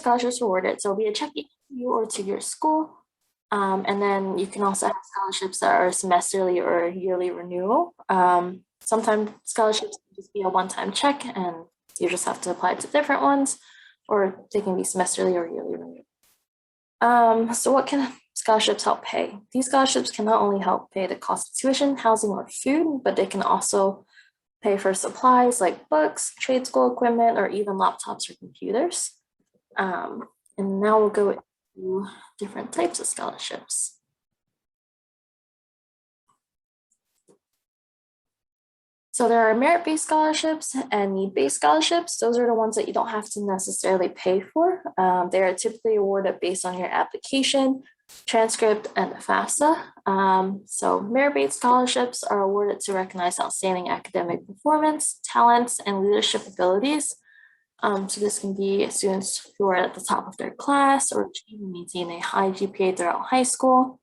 scholarships awarded. So it'll be a check to you or to your school. And then you can also have scholarships that are semesterly or yearly renewal. Sometimes scholarships can just be a one-time check and you just have to apply to different ones, or they can be semesterly or yearly renewal. So what can scholarships help pay? These scholarships can not only help pay the cost of tuition, housing, or food, but they can also pay for supplies like books, trade school equipment, or even laptops or computers. And now we'll go into different types of scholarships. So there are merit-based scholarships and need-based scholarships. Those are the ones that you don't have to necessarily pay for. They are typically awarded based on your application, transcript, and FAFSA. So merit-based scholarships are awarded to recognize outstanding academic performance, talents, and leadership abilities. So this can be students who are at the top of their class or achieve and maintain a high GPA throughout high school,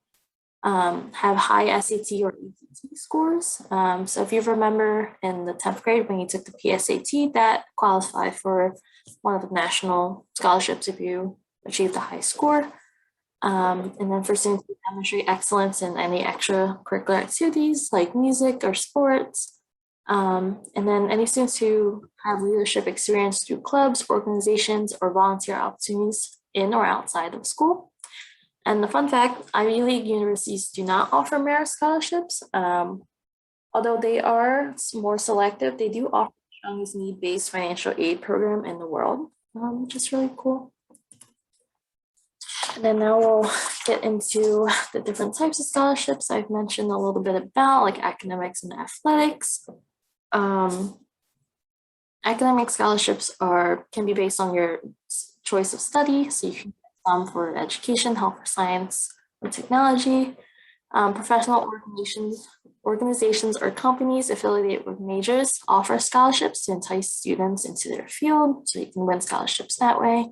have high SAT or ACT scores. So if you remember in the 10th grade when you took the PSAT, that qualified for one of the national scholarships if you achieved a high score. And then for students who demonstrate excellence in any extracurricular activities like music or sports. And then any students who have leadership experience through clubs, organizations, or volunteer opportunities in or outside of school. And the fun fact, Ivy League universities do not offer merit scholarships. Although they are more selective, they do offer the strongest need-based financial aid program in the world, which is really cool. And then now we'll get into the different types of scholarships I've mentioned a little bit about, like academics and athletics. Academic scholarships can be based on your choice of study, so you can get some for education, health or science, or technology. Professional organizations or companies affiliated with majors offer scholarships to entice students into their field, so you can win scholarships that way.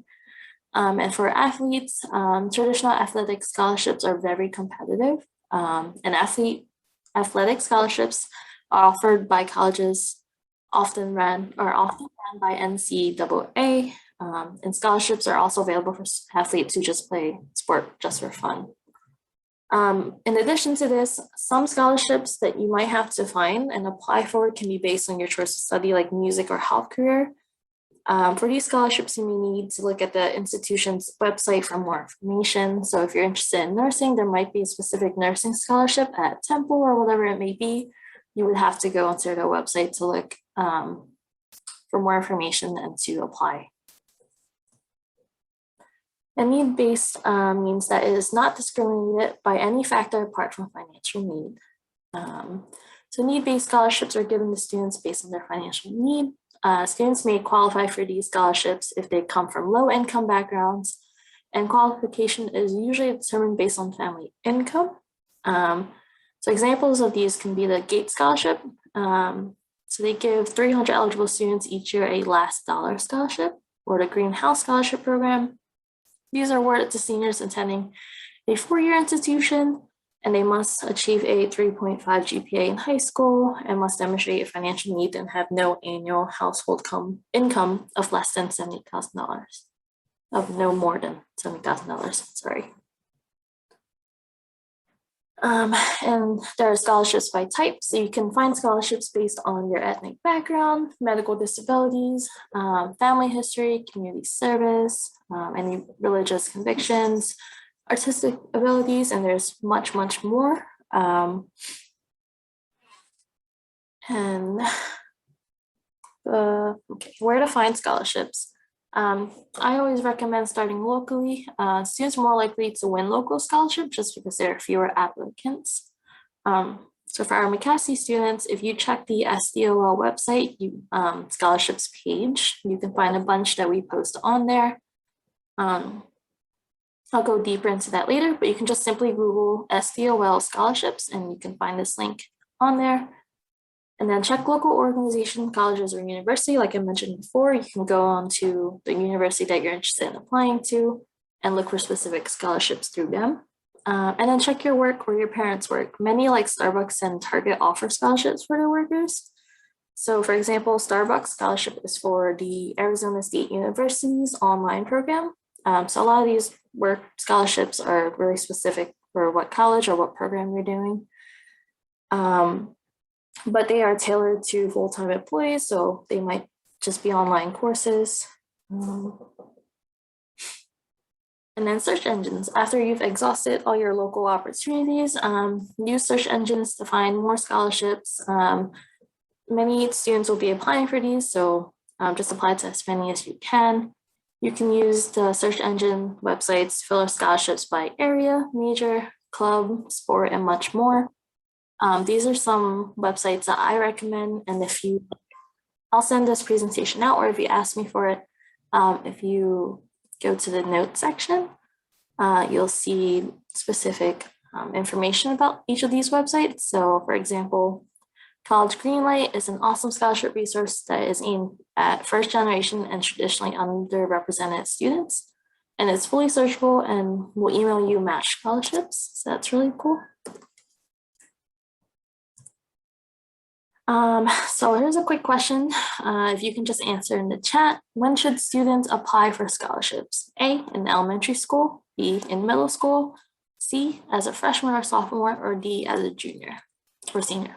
And for athletes, traditional athletic scholarships are very competitive. And athletic scholarships are offered by colleges often ran by NCAA. And scholarships are also available for athletes who just play sport just for fun. In addition to this, some scholarships that you might have to find and apply for can be based on your choice of study, like music or health career. For these scholarships, you may need to look at the institution's website for more information. So if you're interested in nursing, there might be a specific nursing scholarship at Temple or whatever it may be. You would have to go onto their website to look for more information and to apply. And need-based means that it is not discriminated by any factor apart from financial need. So need-based scholarships are given to students based on their financial need. Students may qualify for these scholarships if they come from low-income backgrounds, and qualification is usually determined based on family income. So examples of these can be the GATE Scholarship. So they give 300 eligible students each year a last dollar scholarship, or the Greenhouse Scholarship Program. These are awarded to seniors attending a 4-year institution, and they must achieve a 3.5 GPA in high school and must demonstrate a financial need and have no annual household income of less than $70,000, of no more than $70,000, sorry. And there are scholarships by type, so you can find scholarships based on your ethnic background, medical disabilities, family history, community service, any religious convictions, artistic abilities, and there's much, much more. Okay, where to find scholarships? I always recommend starting locally. Students are more likely to win local scholarships just because there are fewer applicants. So for our McCaskey students, if you check the SDOL website, scholarships page, you can find a bunch that we post on there. I'll go deeper into that later, but you can just simply Google SDOL scholarships and you can find this link on there. And then check local organization, colleges, or university. Like I mentioned before, you can go on to the university that you're interested in applying to and look for specific scholarships through them. And then check your work or your parents' work. Many like Starbucks and Target offer scholarships for their workers. So for example, Starbucks scholarship is for the Arizona State University's online program. So a lot of these work scholarships are really specific for what college or what program you're doing. But they are tailored to full-time employees, so they might just be online courses. And then search engines. After you've exhausted all your local opportunities, use search engines to find more scholarships. Many students will be applying for these, so just apply to as many as you can. You can use the search engine websites to filter scholarships by area, major, club, sport, and much more. These are some websites that I recommend, and I'll send this presentation out, or if you ask me for it, if you go to the notes section, you'll see specific information about each of these websites. So for example, College Greenlight is an awesome scholarship resource that is aimed at first generation and traditionally underrepresented students. And it's fully searchable and will email you matched scholarships. So that's really cool. So here's a quick question. If you can just answer in the chat, when should students apply for scholarships? A, in elementary school, B, in middle school, C, as a freshman or sophomore, or D, as a junior or senior?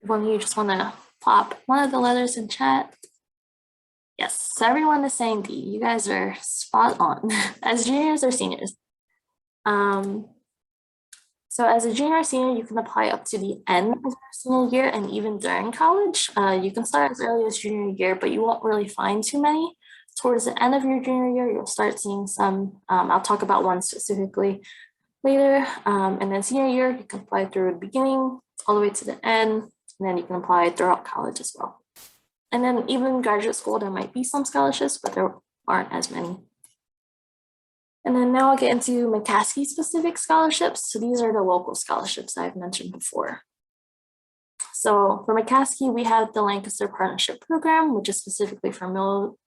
One of you just want to pop one of the letters in chat. Yes, so everyone is saying D. You guys are spot on. As juniors or seniors? So as a junior or senior, you can apply up to the end of your senior year and even during college. You can start as early as junior year, but you won't really find too many. Towards the end of your junior year, you'll start seeing some. I'll talk about one specifically later. And then senior year, you can apply through the beginning all the way to the end, and then you can apply throughout college as well. And then even graduate school, there might be some scholarships, but there aren't as many. And then now I'll get into McCaskey specific scholarships. So these are the local scholarships I've mentioned before. So for McCaskey, we have the Lancaster Partnership Program, which is specifically for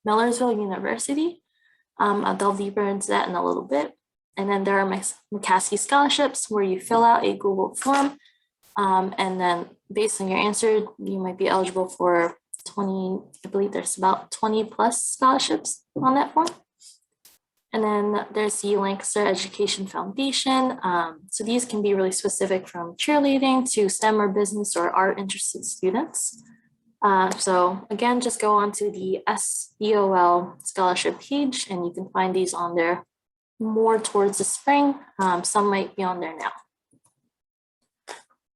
Millersville University. I'll delve deeper into that in a little bit. And then there are McCaskey scholarships where you fill out a Google form. And then based on your answer, you might be eligible for 20, I believe there's about 20 plus scholarships on that form. And then there's the Lancaster Education Foundation. So these can be really specific from cheerleading to STEM or business or art interested students. So again, just go onto the SEOL scholarship page and you can find these on there more towards the spring. Some might be on there now.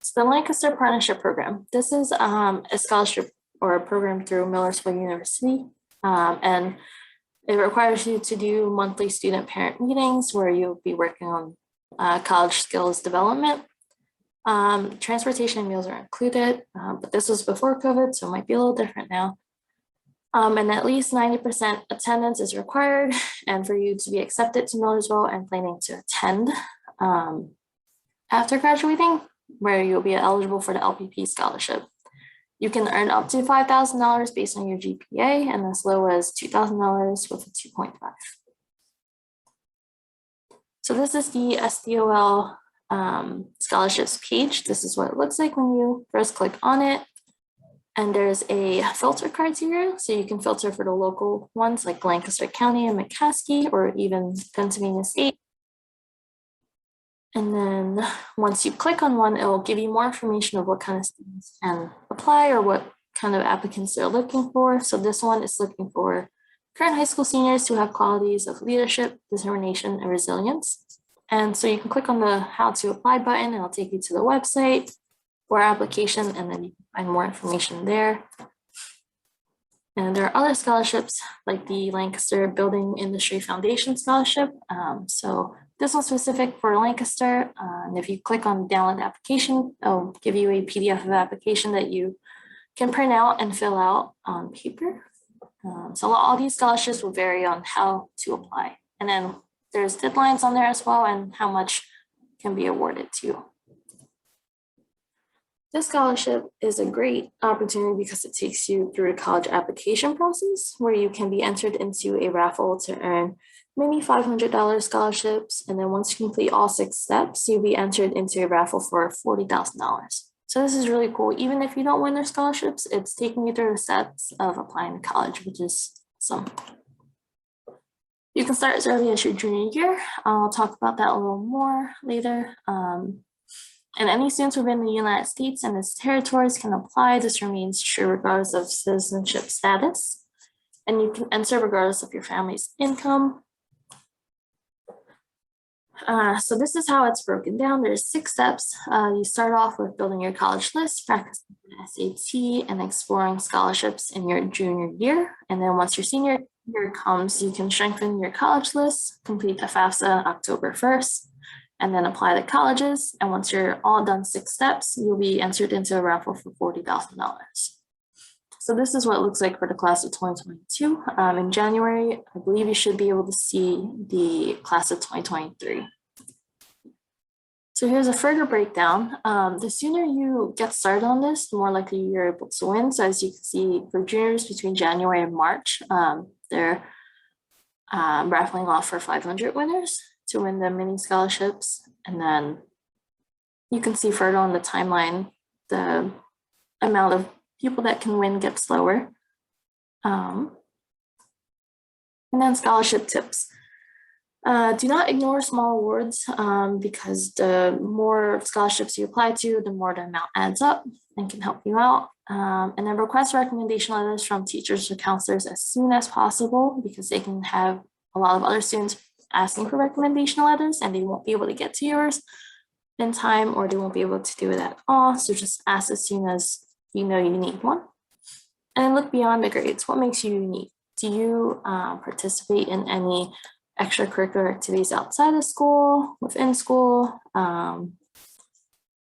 So the Lancaster Partnership Program. This is a scholarship or a program through Millersville University. And it requires you to do monthly student-parent meetings where you'll be working on college skills development. Transportation and meals are included, but this was before COVID, so it might be a little different now. And at least 90% attendance is required, and for you to be accepted to Millersville and planning to attend after graduating, where you'll be eligible for the LPP scholarship. You can earn up to $5,000 based on your GPA and as low as $2,000 with a 2.5. So this is the SDOL scholarships page. This is what it looks like when you first click on it. And there's a filter criteria. So you can filter for the local ones like Lancaster County and McCaskey or even Pennsylvania State. And then once you click on one, it will give you more information of what kind of students can apply or what kind of applicants they're looking for. So this one is looking for current high school seniors who have qualities of leadership, determination, and resilience. And so you can click on the how to apply button and it'll take you to the website for application, and then you can find more information there. And there are other scholarships like the Lancaster Building Industry Foundation Scholarship. So this one's specific for Lancaster. And if you click on download application, it'll give you a PDF of application that you can print out and fill out on paper. So all these scholarships will vary on how to apply. And then there's deadlines on there as well and how much can be awarded to you. This scholarship is a great opportunity because it takes you through the college application process where you can be entered into a raffle to earn many $500 scholarships. And then once you complete all 6 steps, you'll be entered into a raffle for $40,000. So this is really cool. Even if you don't win their scholarships, it's taking you through the steps of applying to college, which is So you can start as early as your junior year. I'll talk about that a little more later. And any students within the United States and its territories can apply. This remains true regardless of citizenship status. And you can enter regardless of your family's income. So this is how it's broken down. There's 6 steps. You start off with building your college list, practicing the SAT, and exploring scholarships in your junior year. And then once your senior year comes, you can strengthen your college list, complete the FAFSA October 1st, and then apply to colleges. And once you're all done 6 steps, you'll be entered into a raffle for $40,000. So this is what it looks like for the class of 2022. In January, I believe you should be able to see the class of 2023. So here's a further breakdown. The sooner you get started on this, the more likely you're able to win. So as you can see, for juniors between January and March, they're raffling off for 500 winners to win the mini scholarships. And then you can see further on the timeline, the amount of people that can win gets lower. And then scholarship tips. Do not ignore small awards because the more scholarships you apply to, the more the amount adds up and can help you out. And then request recommendation letters from teachers or counselors as soon as possible because they can have a lot of other students asking for recommendation letters and they won't be able to get to yours in time, or they won't be able to do it at all. So just ask as soon as you know you need one. And look beyond the grades. What makes you unique? Do you participate in any extracurricular activities outside of school, within school?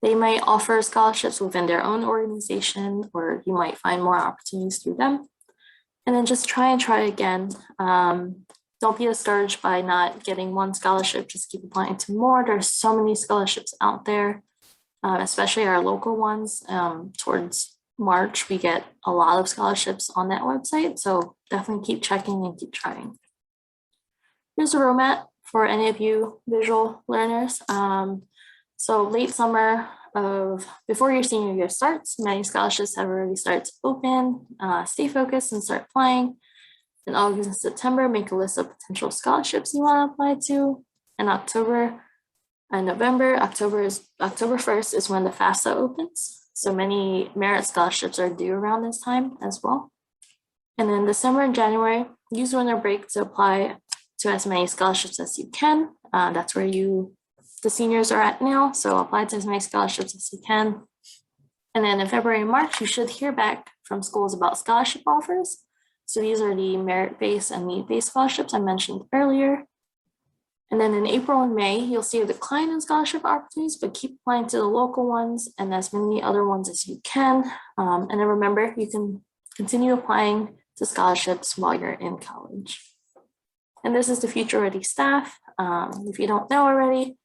They might offer scholarships within their own organization, or you might find more opportunities through them. And then just try again. Don't be discouraged by not getting one scholarship, just keep applying to more. There's so many scholarships out there, especially our local ones. Towards March, we get a lot of scholarships on that website. So definitely keep checking and keep trying. Here's a roadmap for any of you visual learners. So late summer before your senior year starts, many scholarships have already started to open. Stay focused and start applying. In August and September, make a list of potential scholarships you want to apply to. In October and November, October 1st is when the FAFSA opens. So many merit scholarships are due around this time as well. And then December and January, use winter break to apply to as many scholarships as you can. That's where the seniors are at now. So apply to as many scholarships as you can. And then in February and March, you should hear back from schools about scholarship offers. So these are the merit-based and need-based scholarships I mentioned earlier. And then in April and May, you'll see a decline in scholarship opportunities, but keep applying to the local ones and as many other ones as you can. And then remember, you can continue applying to scholarships while you're in college. And this is the Future Ready staff. If you don't know already,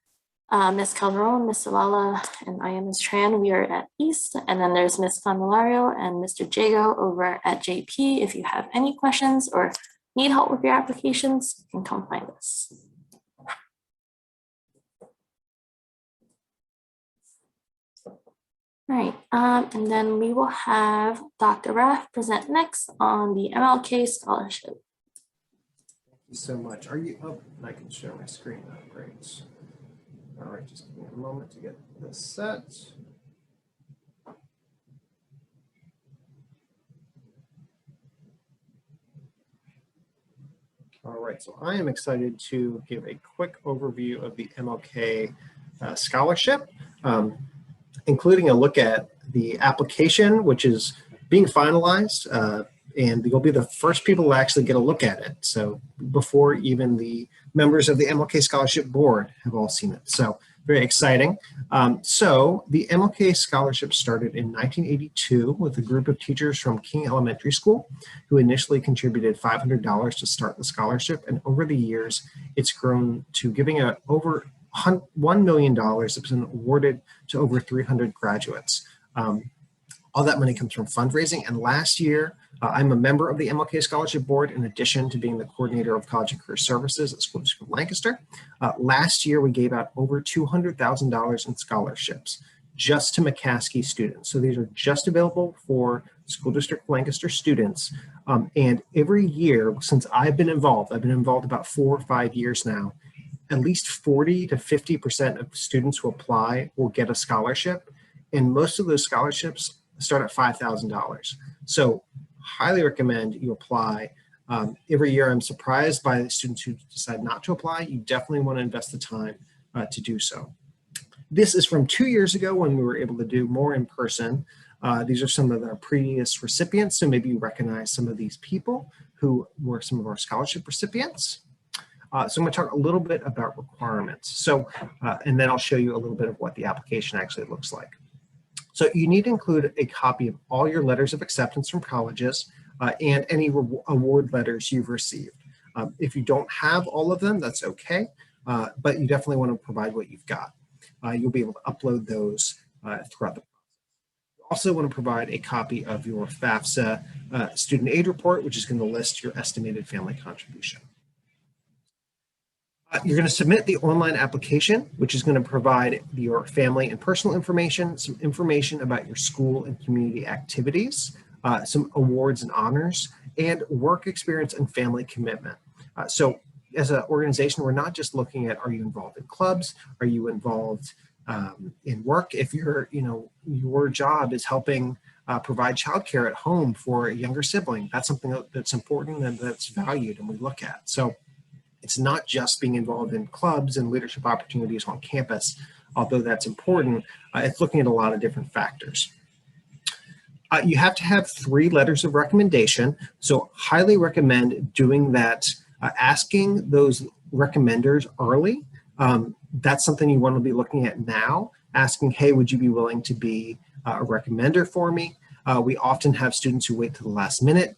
Ms. Calderon, Ms. Zavala, and I am Ms. Tran. We are at East, and then there's Ms. Candelario and Mr. Jago over at JP. If you have any questions or need help with your applications, you can come find us. All right, and then we will have Dr. Raff present next on the MLK Scholarship. Thank you so much. Are you up? I can share my screen now. Great. All right, just give me a moment to get this set. All right, so I am excited to give a quick overview of the MLK Scholarship, including a look at the application, which is being finalized, and you'll be the first people to actually get a look at it. So before even the members of the MLK Scholarship Board have all seen it. So very exciting. So the MLK Scholarship started in 1982 with a group of teachers from King Elementary School who initially contributed $500 to start the scholarship. And over the years, it's grown to giving over $1 million that's been awarded to over 300 graduates. All that money comes from fundraising. And last year, I'm a member of the MLK Scholarship Board in addition to being the coordinator of college and career services at School District of Lancaster. Last year, we gave out over $200,000 in scholarships just to McCaskey students. So these are just available for School District Lancaster students And every year since I've been involved about 4 or 5 years now, at least 40 to 50% of students who apply will get a scholarship. And most of those scholarships start at $5,000. So highly recommend you apply. Every year I'm surprised by the students who decide not to apply. You definitely want to invest the time to do so. This is from 2 years ago when we were able to do more in person. These are some of our previous recipients, so maybe you recognize some of these people who were some of our scholarship recipients. So I'm going to talk a little bit about requirements. So, and then I'll show you a little bit of what the application actually looks like. So you need to include a copy of all your letters of acceptance from colleges and any award letters you've received. If you don't have all of them, that's okay, but you definitely want to provide what you've got. You'll be able to upload those throughout the process. You also want to provide a copy of your FAFSA student aid report, which is going to list your estimated family contribution. You're going to submit the online application, which is going to provide your family and personal information, some information about your school and community activities, some awards and honors, and work experience and family commitment. So as an organization, we're not just looking at, are you involved in clubs? Are you involved in work? If you're, your job is helping provide childcare at home for a younger sibling, that's something that's important and that's valued and we look at. So it's not just being involved in clubs and leadership opportunities on campus, although that's important. It's looking at a lot of different factors. You have to have 3 letters of recommendation. So highly recommend doing that, asking those recommenders early. That's something you want to be looking at now, asking, hey, would you be willing to be a recommender for me? We often have students who wait to the last minute.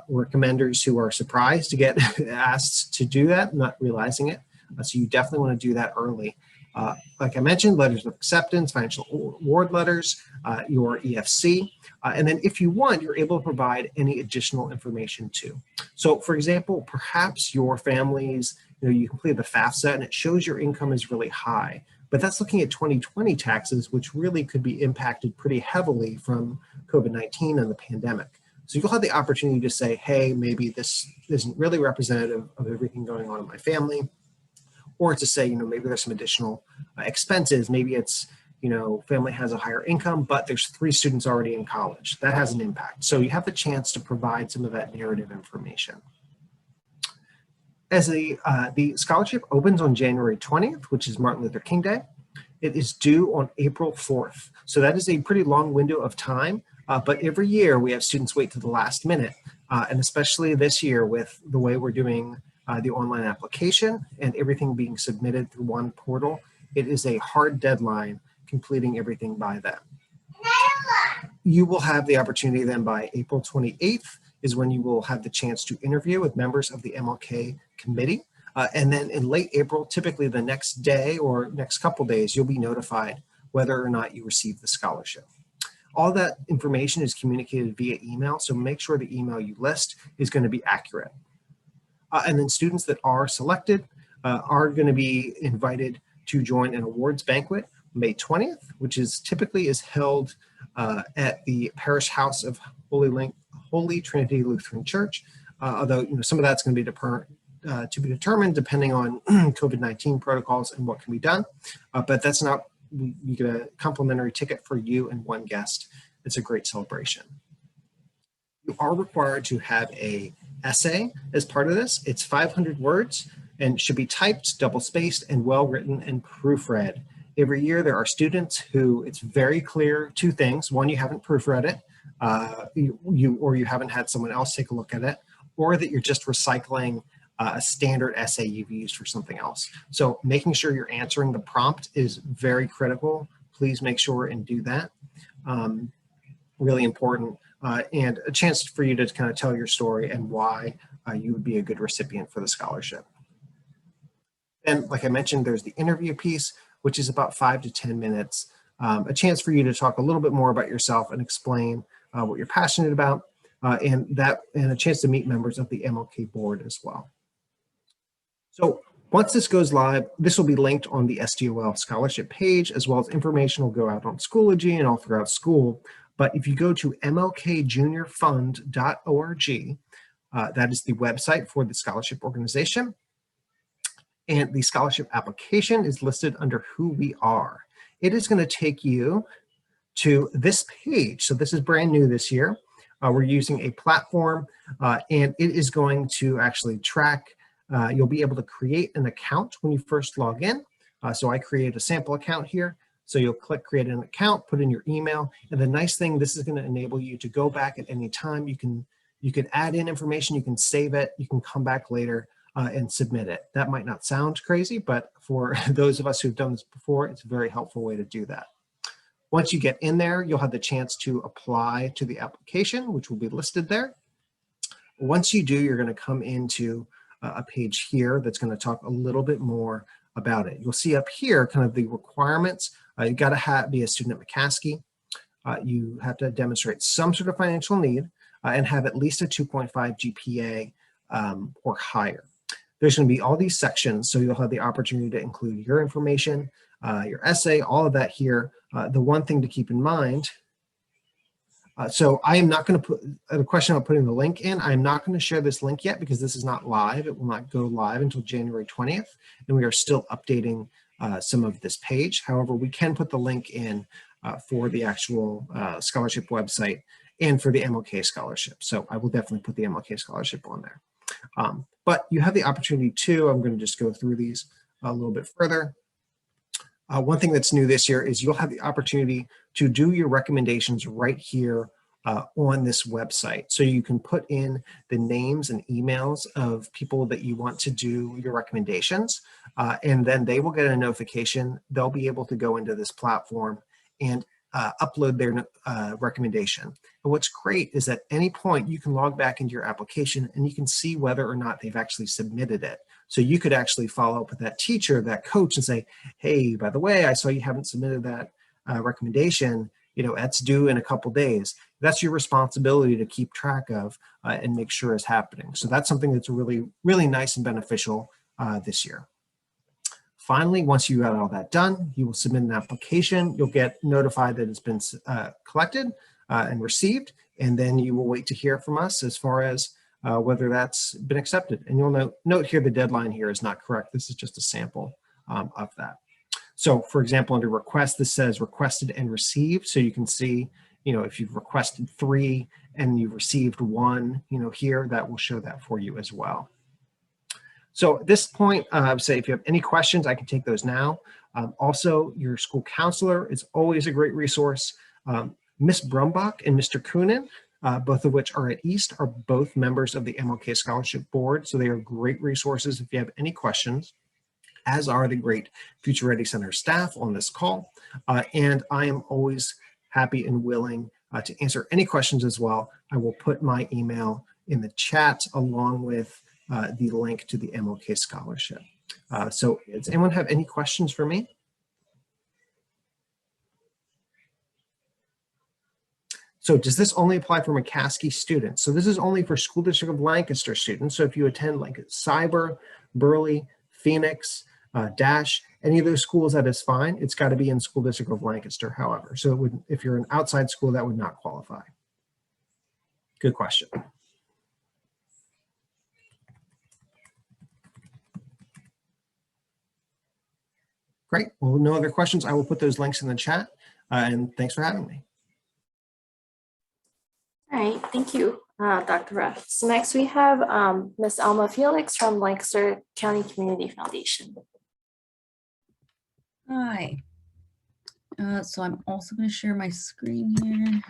Recommenders who are surprised to get asked to do that, not realizing it. So you definitely want to do that early. Like I mentioned, letters of acceptance, financial award letters, your EFC, and then if you want, you're able to provide any additional information too. So for example, perhaps your family's, you completed the FAFSA and it shows your income is really high, but that's looking at 2020 taxes, which really could be impacted pretty heavily from COVID-19 and the pandemic. So you'll have the opportunity to say, hey, maybe this isn't really representative of everything going on in my family, or to say, maybe there's some additional expenses. Maybe it's, family has a higher income, but there's 3 students already in college. That has an impact. So you have the chance to provide some of that narrative information. As the scholarship opens on January 20th, which is Martin Luther King Day, it is due on April 4th. So that is a pretty long window of time. But every year we have students wait to the last minute, and especially this year with the way we're doing the online application and everything being submitted through one portal, it is a hard deadline completing everything by then. You will have the opportunity then by April 28th is when you will have the chance to interview with members of the MLK committee. And then in late April, typically the next day or next couple days, you'll be notified whether or not you received the scholarship. All that information is communicated via email, so make sure the email you list is going to be accurate. And then students that are selected are going to be invited to join an awards banquet May 20th, which is typically held at the Parish House of Holy Trinity Lutheran Church, although some of that's going to be determined depending on COVID-19 protocols and what can be done, but that's not. You get a complimentary ticket for you and 1 guest. It's a great celebration. You are required to have an essay as part of this. It's 500 words and should be typed, double-spaced, and well-written and proofread. Every year there are students who it's very clear 2 things. 1, you haven't proofread it, or you haven't had someone else take a look at it, or that you're just recycling a standard essay you've used for something else. So making sure you're answering the prompt is very critical. Please make sure and do that. Really important. And a chance for you to kind of tell your story and why you would be a good recipient for the scholarship. And like I mentioned, there's the interview piece, which is about 5 to 10 minutes. A chance for you to talk a little bit more about yourself and explain what you're passionate about, and a chance to meet members of the MLK board as well. So Once this goes live, this will be linked on the SDOL scholarship page, as well as information will go out on Schoology and all throughout school. But if you go to mlkjuniorfund.org, that is the website for the scholarship organization. And the scholarship application is listed under who we are. It is going to take you to this page. So this is brand new this year. We're using a platform and it is going to actually track. You'll be able to create an account when you first log in. So I create a sample account here. So you'll click create an account, put in your email. And the nice thing, this is going to enable you to go back at any time. You can add in information, you can save it, you can come back later and submit it. That might not sound crazy, but for those of us who've done this before, it's a very helpful way to do that. Once you get in there, you'll have the chance to apply to the application, which will be listed there. Once you do, you're going to come into a page here that's going to talk a little bit more about it. You'll see up here kind of the requirements. You've got to be a student at McCaskey. You have to demonstrate some sort of financial need and have at least a 2.5 GPA or higher. There's going to be all these sections, so you'll have the opportunity to include your information, your essay, all of that here. The one thing to keep in mind, so I am not going to put a question about putting the link in. I'm not going to share this link yet because this is not live. It will not go live until January 20th, and we are still updating some of this page. However, we can put the link in for the actual scholarship website and for the MLK scholarship. So I will definitely put the MLK scholarship on there. But you have the opportunity to, I'm going to just go through these a little bit further. One thing that's new this year is you'll have the opportunity to do your recommendations right here on this website. So you can put in the names and emails of people that you want to do your recommendations, and then they will get a notification. They'll be able to go into this platform and upload their recommendation. And what's great is at any point you can log back into your application and you can see whether or not they've actually submitted it. So you could actually follow up with that teacher, that coach, and say, hey, by the way, I saw you haven't submitted that recommendation. You know, that's due in a couple days. That's your responsibility to keep track of and make sure it's happening. So that's something that's really, really nice and beneficial this year. Finally, once you got all that done, you will submit an application. You'll get notified that it's been collected and received, and then you will wait to hear from us as far as whether that's been accepted. And you'll note here the deadline here is not correct. This is just a sample of that. So for example, under request, this says requested and received. So you can see, you know, if you've requested 3 and you've received 1, you know, here, that will show that for you as well. So at this point, I would say if you have any questions, I can take those now. Also, your school counselor is always a great resource. Ms. Brumbach and Mr. Coonan, both of which are at East, are both members of the MLK Scholarship Board. So they are great resources if you have any questions, as are the great Future Ready Center staff on this call. And I am always happy and willing to answer any questions as well. I will put my email in the chat along with the link to the MLK Scholarship. So does anyone have any questions for me? So does this only apply for McCaskey students? So this is only for School District of Lancaster students. So if you attend like Cyber, Burley, Phoenix, Dash, any of those schools, that is fine. It's got to be in School District of Lancaster, however. So it would, if you're an outside school, that would not qualify. Good question. Great. Well, no other questions. I will put those links in the chat. And thanks for having me. All right, thank you, Dr. Ruff. So next we have Ms. Alma Felix from Lancaster County Community Foundation. Hi. So I'm also going to share my screen here.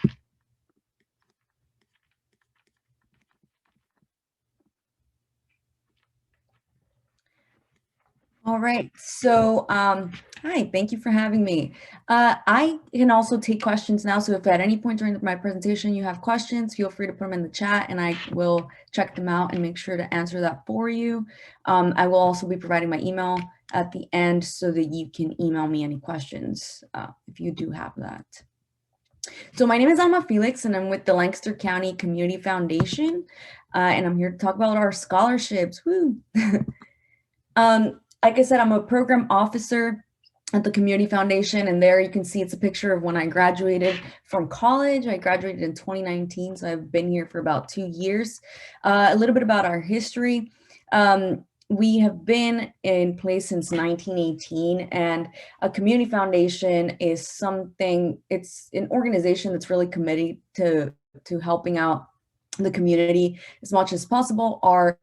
All right, so hi, thank you for having me. I can also take questions now, so if at any point during my presentation you have questions, feel free to put them in the chat and I will check them out and make sure to answer that for you. I will also be providing my email at the end so that you can email me any questions if you do have that. So my name is Alma Felix and I'm with the Lancaster County Community Foundation and I'm here to talk about our scholarships. Woo! like I said, I'm a program officer at the Community Foundation, and there you can see it's a picture of when I graduated from college. I graduated in 2019, so I've been here for about 2 years. A little bit about our history. We have been in place since 1918, and a community foundation is something, it's an organization that's really committed to helping out the community as much as possible. Our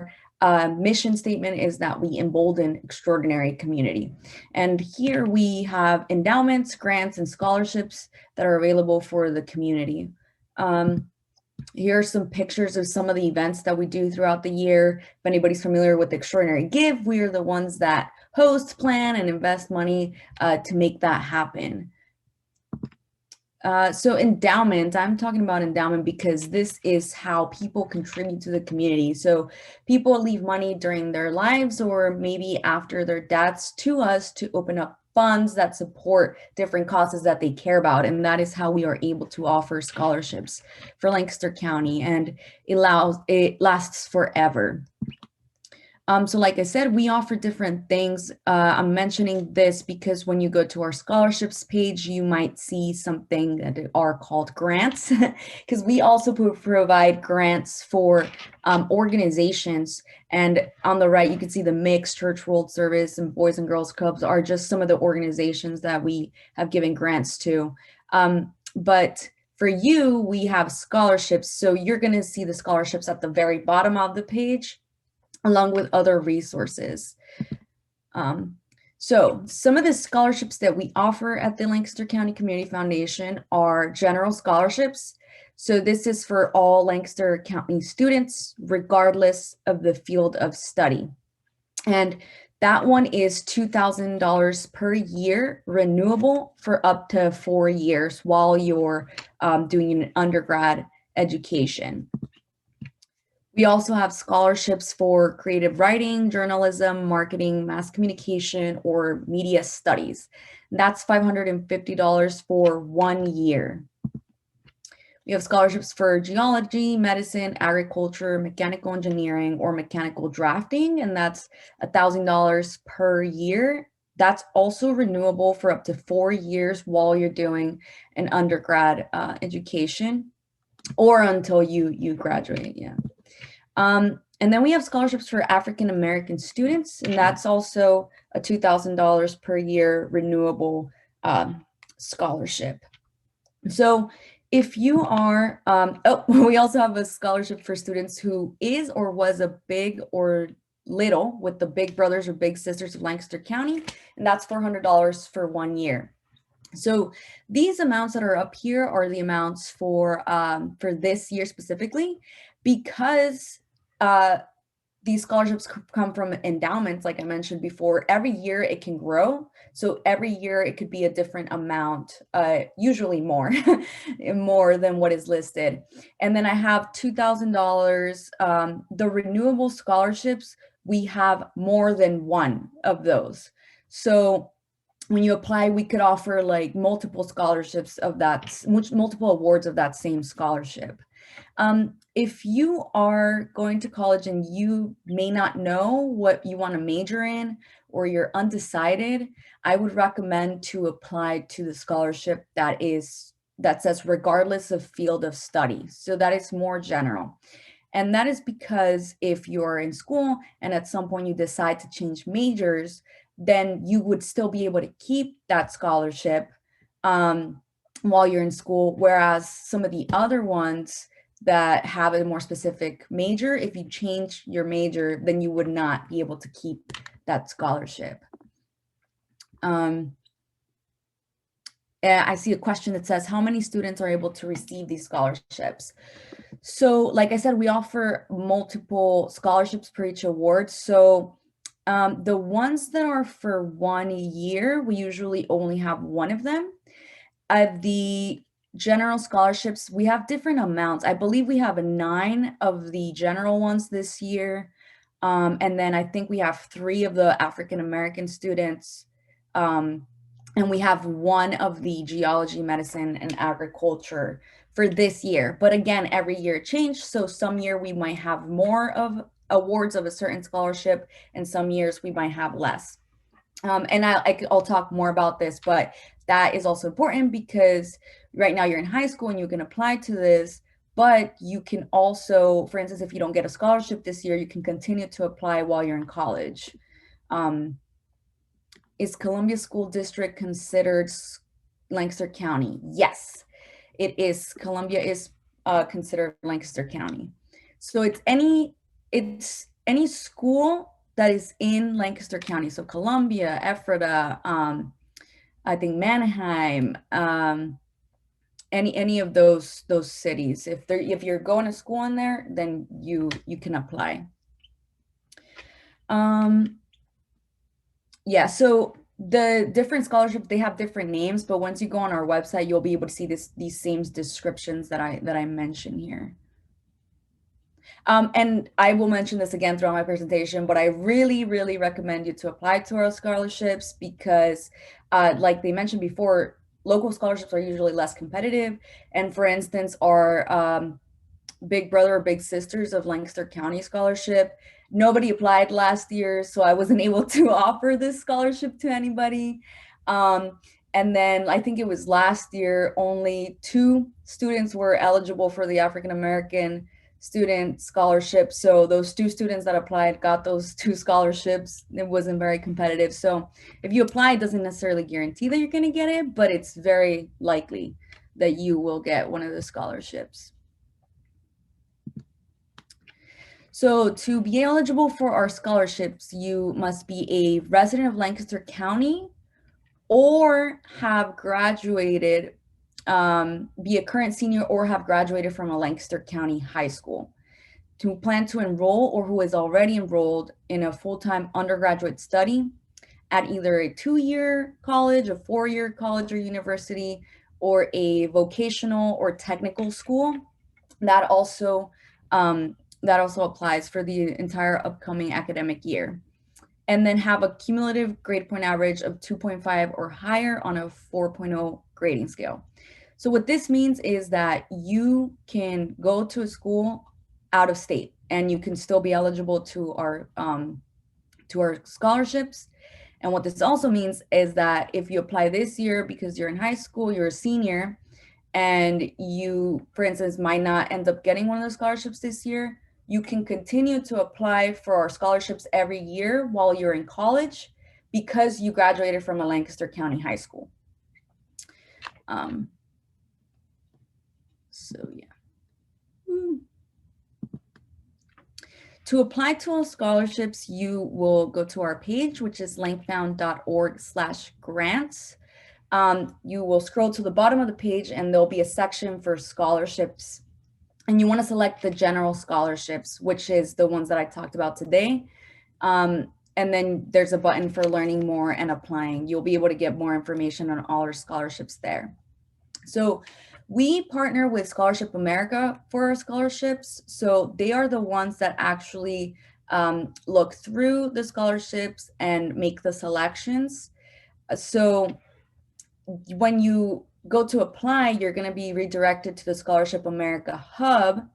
mission statement is that we embolden extraordinary community. And here we have endowments, grants, and scholarships that are available for the community. Here are some pictures of some of the events that we do throughout the year. If anybody's familiar with Extraordinary Give, we are the ones that host, plan, and invest money to make that happen. So endowment, I'm talking about endowment because this is how people contribute to the community. So people leave money during their lives or maybe after their deaths to us to open up funds that support different causes that they care about. And that is how we are able to offer scholarships for Lancaster County, and it lasts forever. So like I said, we offer different things. I'm mentioning this because when you go to our scholarships page, you might see something that are called grants, because we also provide grants for organizations. And on the right, you can see the Mixed Church World Service and Boys and Girls Clubs are just some of the organizations that we have given grants to. But for you, we have scholarships. So you're going to see the scholarships at the very bottom of the page, along with other resources. So some of the scholarships that we offer at the Lancaster County Community Foundation are general scholarships. So this is for all Lancaster County students, regardless of the field of study. And that one is $2,000 per year, renewable for up to 4 years while you're doing an undergrad education. We also have scholarships for creative writing, journalism, marketing, mass communication, or media studies. That's $550 for 1 year. We have scholarships for geology, medicine, agriculture, mechanical engineering, or mechanical drafting, and that's $1,000 per year. That's also renewable for up to 4 years while you're doing an undergrad education, or until you graduate, yeah. And then we have scholarships for African American students, and that's also a $2,000 per year renewable scholarship. So if you are, we also have a scholarship for students who is or was a big or little with the Big Brothers or Big Sisters of Lancaster County, and that's $400 for 1 year. So these amounts that are up here are the amounts for this year specifically, because these scholarships come from endowments, like I mentioned before. Every year it can grow. So every year it could be a different amount, usually more, more than what is listed. And then I have $2,000, the renewable scholarships, we have more than one of those. So when you apply, we could offer like multiple scholarships of that, multiple awards of that same scholarship. If you are going to college and you may not know what you want to major in, or you're undecided, I would recommend to apply to the scholarship that says regardless of field of study. So that is more general. And that is because if you're in school and at some point you decide to change majors, then you would still be able to keep that scholarship while you're in school. Whereas some of the other ones that have a more specific major, if you change your major, then you would not be able to keep that scholarship. I see a question that says, how many students are able to receive these scholarships? So like I said, we offer multiple scholarships per each award. So the ones that are for 1 year, we usually only have one of them. The general scholarships, we have different amounts. I believe we have 9 of the general ones this year. And then I think we have 3 of the African American students. And we have 1 of the geology, medicine, and agriculture for this year. But again, every year it changes. So some year we might have more of awards of a certain scholarship, and some years we might have less. And I'll talk more about this, but that is also important because right now you're in high school and you can apply to this, but you can also, for instance, if you don't get a scholarship this year, you can continue to apply while you're in college. Is Columbia School District considered Lancaster County? Yes, it is. Columbia is considered Lancaster County. So it's any school that is in Lancaster County. So Columbia, Ephrata, I think Manheim, any of those cities. If you're going to school in there, then you can apply. Yeah, so the different scholarships, they have different names, but once you go on our website, you'll be able to see these same descriptions that I mentioned here. And I will mention this again throughout my presentation, but I really, really recommend you to apply to our scholarships because, like they mentioned before, local scholarships are usually less competitive. And for instance, our big brother or big sisters of Lancaster County Scholarship, nobody applied last year, so I wasn't able to offer this scholarship to anybody. And then I think it was last year, only 2 students were eligible for the African American student scholarship. So those 2 students that applied got those 2 scholarships. It wasn't very competitive. So if you apply, it doesn't necessarily guarantee that you're going to get it, but it's very likely that you will get one of the scholarships. So to be eligible for our scholarships, you must be a resident of Lancaster County or have graduated, be a current senior or have graduated from a Lancaster County high school. To plan to enroll or who is already enrolled in a full-time undergraduate study at either a 2-year college, a 4-year college or university, or a vocational or technical school. That also applies for the entire upcoming academic year. And then have a cumulative grade point average of 2.5 or higher on a 4.0 grading scale. So what this means is that you can go to a school out of state and you can still be eligible to our scholarships. And what this also means is that if you apply this year because you're in high school, you're a senior, and you, for instance, might not end up getting one of the scholarships this year, you can continue to apply for our scholarships every year while you're in college because you graduated from a Lancaster County high school. So yeah. To apply to all scholarships, you will go to our page, which is lankfound.org/grants. You will scroll to the bottom of the page and there'll be a section for scholarships. And you want to select the general scholarships, which is the ones that I talked about today. And then there's a button for learning more and applying. You'll be able to get more information on all our scholarships there. So we partner with Scholarship America for our scholarships. So they are the ones that actually look through the scholarships and make the selections. So when you go to apply, you're going to be redirected to the Scholarship America hub,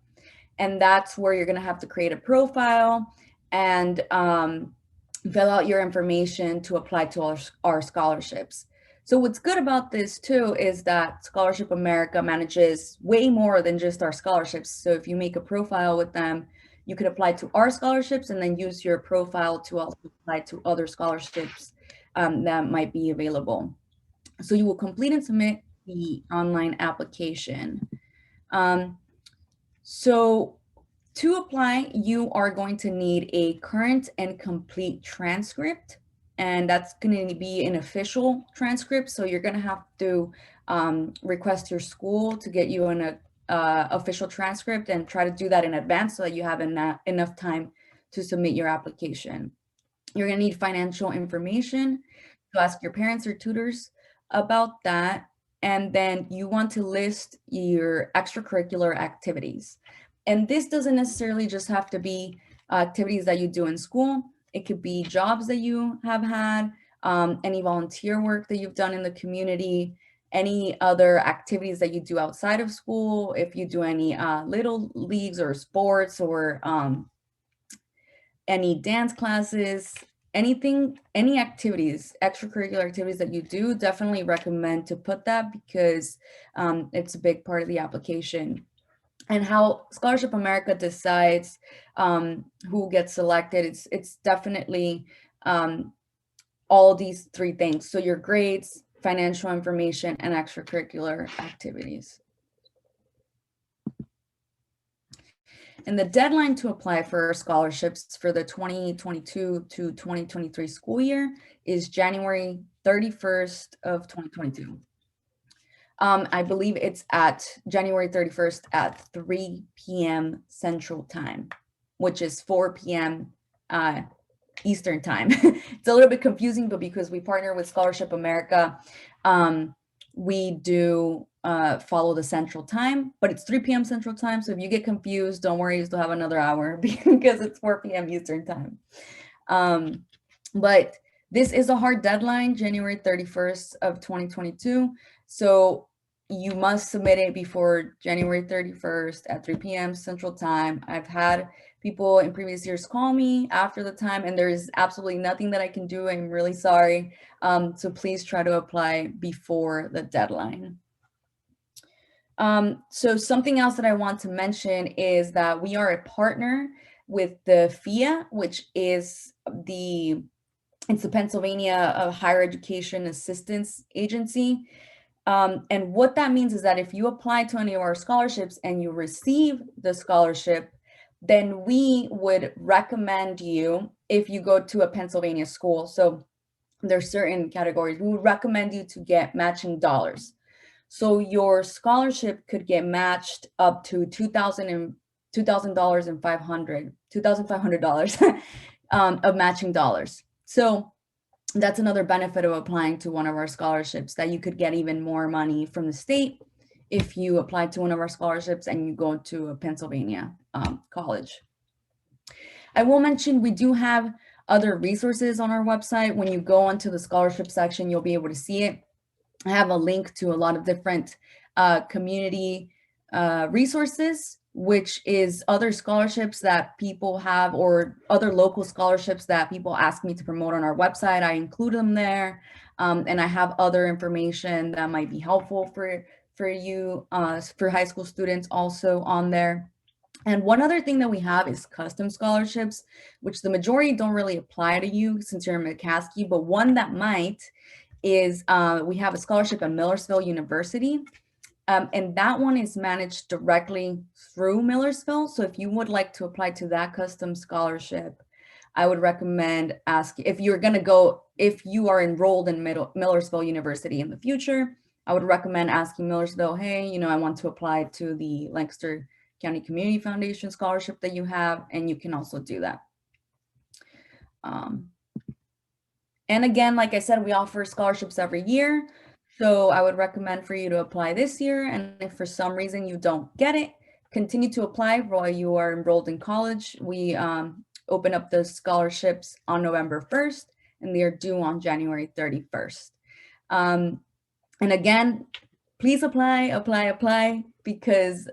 and that's where you're going to have to create a profile and fill out your information to apply to our scholarships. So what's good about this too is that Scholarship America manages way more than just our scholarships. So if you make a profile with them, you could apply to our scholarships and then use your profile to also apply to other scholarships that might be available. So you will complete and submit the online application. So to apply, you are going to need a current and complete transcript, and that's going to be an official transcript. So you're going to have to request your school to get you an official transcript and try to do that in advance so that you have enough time to submit your application. You're going to need financial information to ask your parents or tutors about that. And then you want to list your extracurricular activities. And this doesn't necessarily just have to be activities that you do in school. It could be jobs that you have had, any volunteer work that you've done in the community, any other activities that you do outside of school, if you do any little leagues or sports or any dance classes, any activities, extracurricular activities that you do, definitely recommend to put that, because it's a big part of the application. And how Scholarship America decides who gets selected, it's definitely all these three things. So your grades, financial information, and extracurricular activities. And the deadline to apply for scholarships for the 2022 to 2023 school year is January 31st of 2022. I believe it's at January 31st at 3 p.m. Central Time, which is 4 p.m. Eastern Time. It's a little bit confusing, but because we partner with Scholarship America, we do follow the Central Time, but it's 3 p.m. Central Time. So if you get confused, don't worry, you still have another hour because it's 4 p.m. Eastern Time. But this is a hard deadline, January 31st of 2022. So you must submit it before January 31st at 3 p.m. Central Time. I've had people in previous years call me after the time, and there's absolutely nothing that I can do. I'm really sorry. So please try to apply before the deadline. So something else that I want to mention is that we are a partner with the FIA, which is the Pennsylvania Higher Education Assistance Agency. And what that means is that if you apply to any of our scholarships and you receive the scholarship, then we would recommend you, if you go to a Pennsylvania school, so there's certain categories, we would recommend you to get matching dollars. So your scholarship could get matched up to $2,500 of matching dollars. So that's another benefit of applying to one of our scholarships, that you could get even more money from the state if you apply to one of our scholarships and you go to a Pennsylvania college. I will mention we do have other resources on our website. When you go onto the scholarship section, you'll be able to see it. I have a link to a lot of different community resources, which is other scholarships that people have, or other local scholarships that people ask me to promote on our website. I include them there. And I have other information that might be helpful for you, for high school students, also on there. And one other thing that we have is custom scholarships, which the majority don't really apply to you since you're in McCaskey, but one that might is we have a scholarship at Millersville University. And that one is managed directly through Millersville. So if you would like to apply to that custom scholarship, I would recommend if you are enrolled in Millersville University in the future, I would recommend asking Millersville, hey, I want to apply to the Lancaster County Community Foundation scholarship that you have, and you can also do that. And again, like I said, we offer scholarships every year. So I would recommend for you to apply this year. And if for some reason you don't get it, continue to apply while you are enrolled in college. We open up those scholarships on November 1st, and they are due on January 31st. And again, please apply, because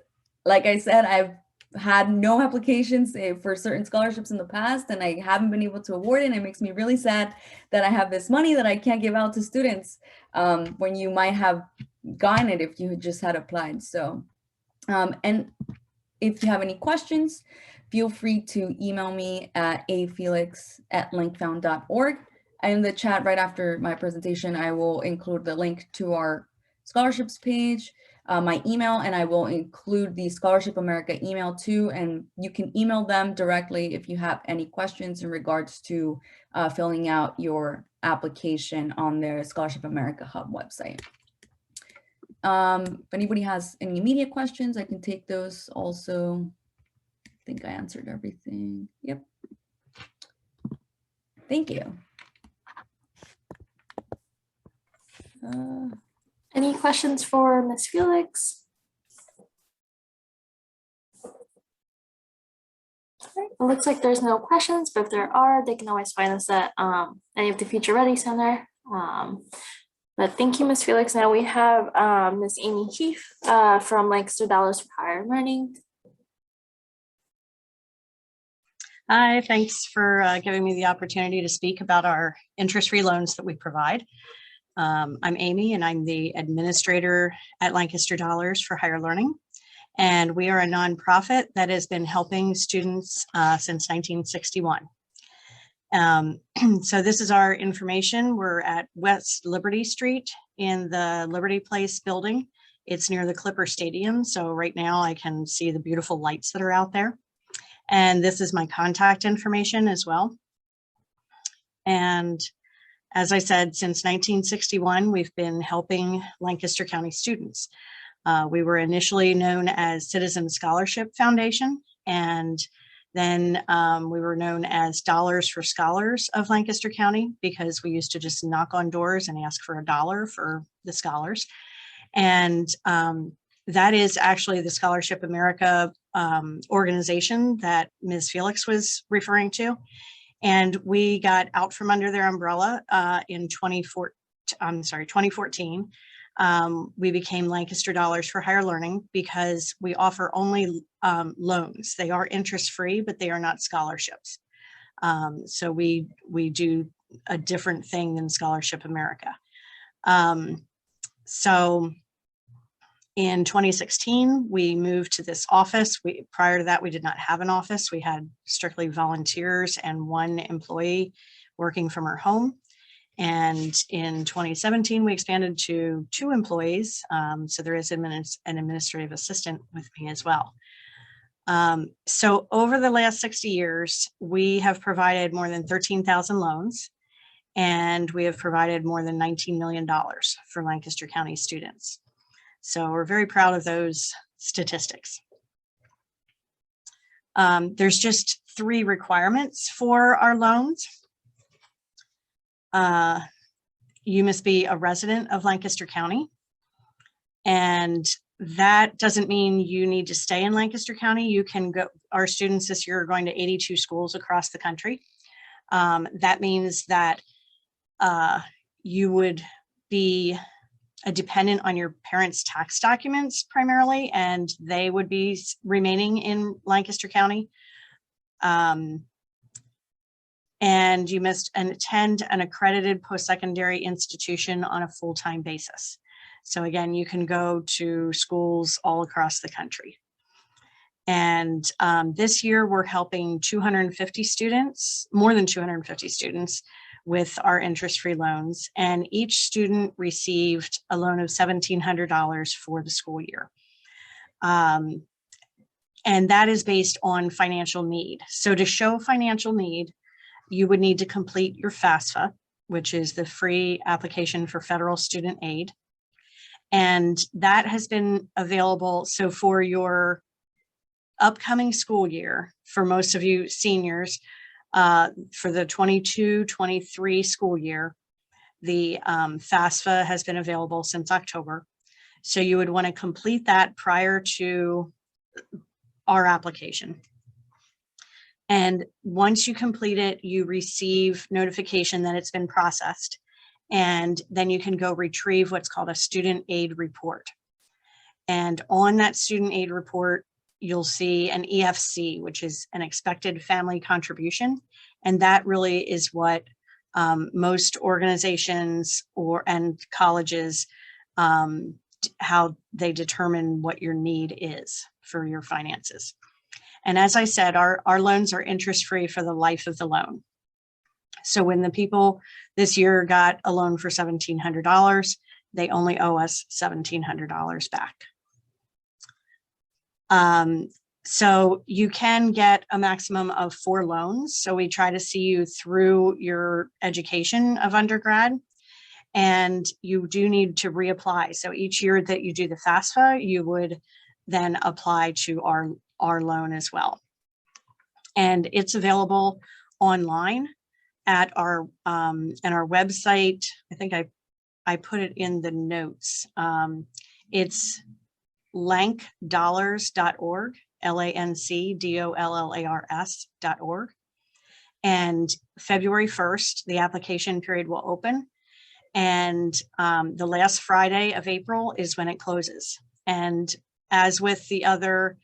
like I said, I've had no applications for certain scholarships in the past, and I haven't been able to award it. And it makes me really sad that I have this money that I can't give out to students when you might have gotten it if you just had applied. So, and if you have any questions, feel free to email me at afelix@linkfound.org. In the chat right after my presentation, I will include the link to our scholarships page, my email, and I will include the Scholarship America email too. And you can email them directly if you have any questions in regards to filling out your application on their Scholarship America Hub website. If anybody has any immediate questions, I can take those also. I think I answered everything. Yep. Thank you. Any questions for Ms. Felix? All right, it looks like there's no questions, but if there are, they can always find us at any of the Future Ready Center. But thank you, Ms. Felix. Now we have Ms. Amy Keefe from Lancaster Dollars for Higher Learning. Hi, thanks for giving me the opportunity to speak about our interest-free loans that we provide. I'm Amy, and I'm the administrator at Lancaster Dollars for Higher Learning. And we are a nonprofit that has been helping students since 1961. So this is our information. We're at West Liberty Street in the Liberty Place building. It's near the Clipper Stadium. So right now I can see the beautiful lights that are out there. And this is my contact information as well. And as I said, since 1961, we've been helping Lancaster County students. We were initially known as Citizen Scholarship Foundation, and then we were known as Dollars for Scholars of Lancaster County, because we used to just knock on doors and ask for $1 for the scholars. And that is actually the Scholarship America organization that Ms. Felix was referring to. And we got out from under their umbrella in 2014. We became Lancaster Dollars for Higher Learning because we offer only loans. They are interest-free, but they are not scholarships. So we do a different thing than Scholarship America. So in 2016, we moved to this office. Prior to that, we did not have an office. We had strictly volunteers and one employee working from her home. And in 2017, we expanded to 2 employees. So there is an administrative assistant with me as well. So over the last 60 years, we have provided more than 13,000 loans, and we have provided more than $19 million for Lancaster County students. So we're very proud of those statistics. There's just 3 requirements for our loans. You must be a resident of Lancaster County, and that doesn't mean you need to stay in Lancaster County. You can go, our students this year are going to 82 schools across the country. That means that you would be a dependent on your parents' tax documents primarily, and they would be remaining in Lancaster County. And you must attend an accredited post-secondary institution on a full-time basis. So again, you can go to schools all across the country. And this year we're helping 250 students, more than 250 students, with our interest-free loans, and each student received a loan of $1,700 for the school year. And that is based on financial need. So to show financial need, you would need to complete your FAFSA, which is the free application for federal student aid. And that has been available. So for your upcoming school year, for most of you seniors, for the 22-23 school year, the FAFSA has been available since October. So you would want to complete that prior to our application. And once you complete it, you receive notification that it's been processed. And then you can go retrieve what's called a student aid report. And on that student aid report, you'll see an EFC, which is an expected family contribution. And that really is what most organizations and colleges, how they determine what your need is for your finances. And as I said, our loans are interest-free for the life of the loan. So when the people this year got a loan for $1,700, they only owe us $1,700 back. So you can get a maximum of 4 loans. So we try to see you through your education of undergrad, and you do need to reapply. So each year that you do the FAFSA, you would then apply to our loan as well. And it's available online at our website. I think I put it in the notes. It's lancdollars.org, lancdollars.org. And February 1st, the application period will open. And the last Friday of April is when it closes. And as with the other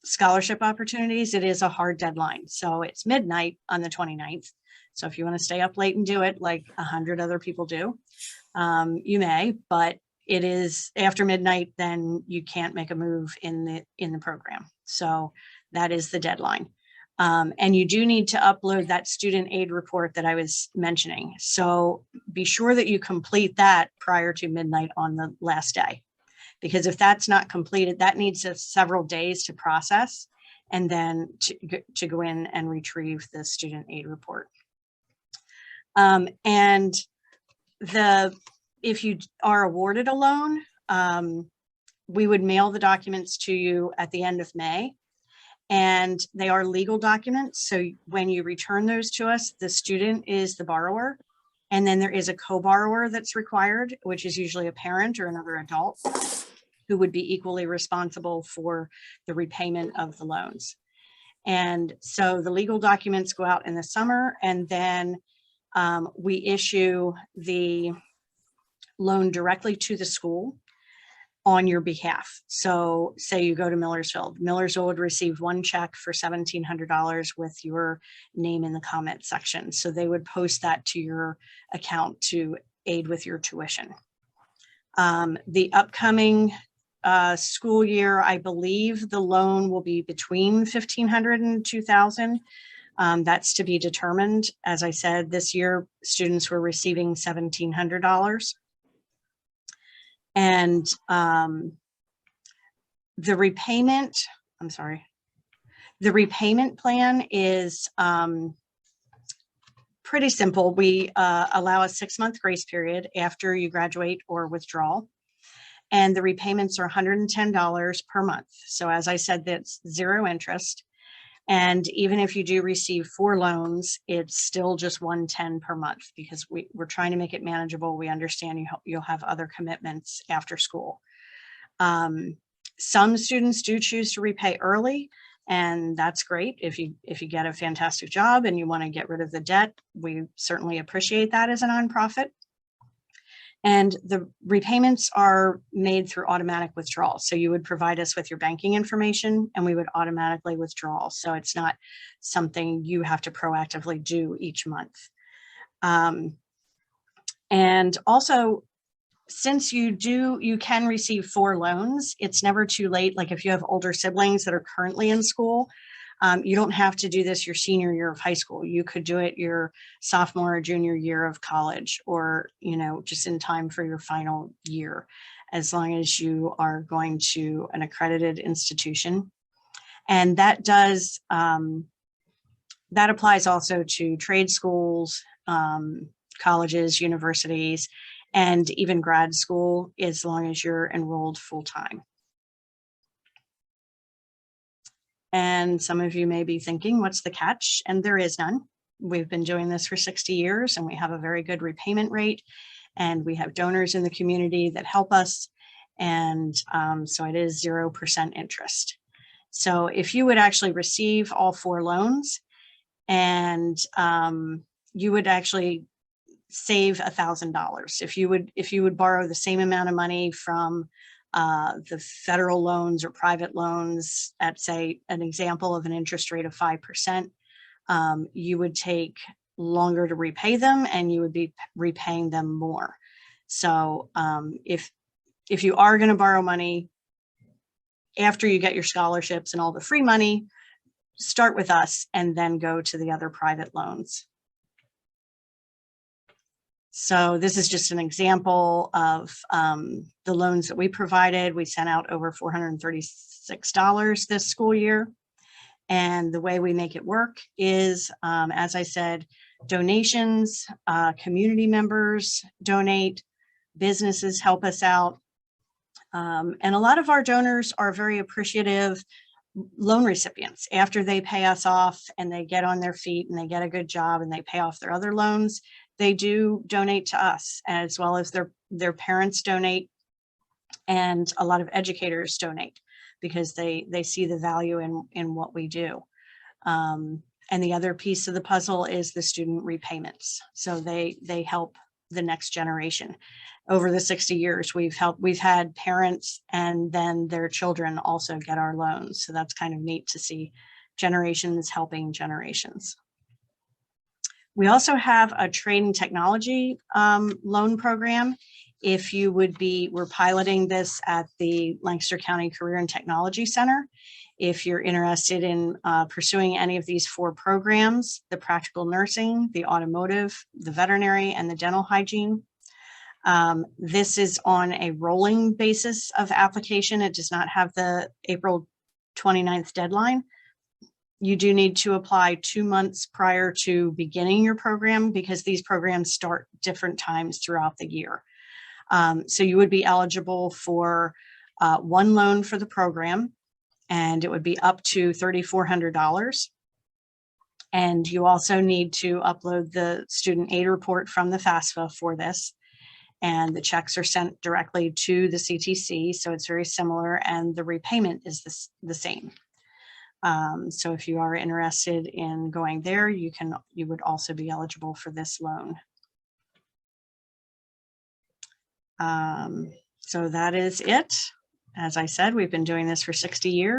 scholarship opportunities, it is a hard deadline. So it's midnight on the 29th. So if you want to stay up late and do it like 100 other people do, you may, but it is after midnight, then you can't make a move in the program. So that is the deadline. And you do need to upload that student aid report that I was mentioning. So be sure that you complete that prior to midnight on the last day, because if that's not completed, that needs several days to process and then to go in and retrieve the student aid report. And if you are awarded a loan, we would mail the documents to you at the end of May. And they are legal documents. So when you return those to us, the student is the borrower. And then there is a co-borrower that's required, which is usually a parent or another adult who would be equally responsible for the repayment of the loans. And so the legal documents go out in the summer, and then we issue the loan directly to the school on your behalf. So say you go to Millersville would receive one check for $1,700 with your name in the comment section. So they would post that to your account to aid with your tuition. The upcoming school year, I believe the loan will be between $1,500 and $2,000. That's to be determined. As I said, this year students were receiving $1,700. And the repayment plan is pretty simple. We allow a 6-month grace period after you graduate or withdraw. And the repayments are $110 per month. So as I said, that's 0 interest. And even if you do receive 4 loans, it's still just $110 per month, because we're trying to make it manageable. We understand you'll have other commitments after school. Some students do choose to repay early, and that's great. If you get a fantastic job and you want to get rid of the debt, we certainly appreciate that as a nonprofit. And the repayments are made through automatic withdrawal. So you would provide us with your banking information and we would automatically withdraw. So it's not something you have to proactively do each month. And also, since you can receive 4 loans, it's never too late. Like if you have older siblings that are currently in school, you don't have to do this your senior year of high school. You could do it your sophomore or junior year of college, or, just in time for your final year, as long as you are going to an accredited institution. And that applies also to trade schools, colleges, universities, and even grad school, as long as you're enrolled full-time. And some of you may be thinking, what's the catch? And there is none. We've been doing this for 60 years and we have a very good repayment rate, and we have donors in the community that help us. And so it is 0% interest. So if you would actually receive all 4 loans, and you would actually save $1,000. If you would borrow the same amount of money from the federal loans or private loans at, say, an example of an interest rate of 5%, you would take longer to repay them and you would be repaying them more. So if you are going to borrow money after you get your scholarships and all the free money, start with us and then go to the other private loans. So this is just an example of the loans that we provided. We sent out over $436 this school year. And the way we make it work is, as I said, donations, community members donate, businesses help us out. And a lot of our donors are very appreciative loan recipients. After they pay us off and they get on their feet and they get a good job and they pay off their other loans, they do donate to us, as well as their parents donate, and a lot of educators donate because they see the value in what we do. And the other piece of the puzzle is the student repayments. So they help the next generation. Over the 60 years, we've had parents and then their children also get our loans. So that's kind of neat to see generations helping generations. We also have a trade and technology loan program. If you would be, we're piloting this at the Lancaster County Career and Technology Center. If you're interested in pursuing any of these 4 programs, the practical nursing, the automotive, the veterinary, and the dental hygiene. This is on a rolling basis of application. It does not have the April 29th deadline. You do need to apply 2 months prior to beginning your program because these programs start different times throughout the year. So you would be eligible for 1 loan for the program, and it would be up to $3,400. And you also need to upload the student aid report from the FAFSA for this. And the checks are sent directly to the CTC, so it's very similar, and the repayment is the same. So if you are interested in going there, you would also be eligible for this loan. So that is it. As I said, we've been doing this for 60 years.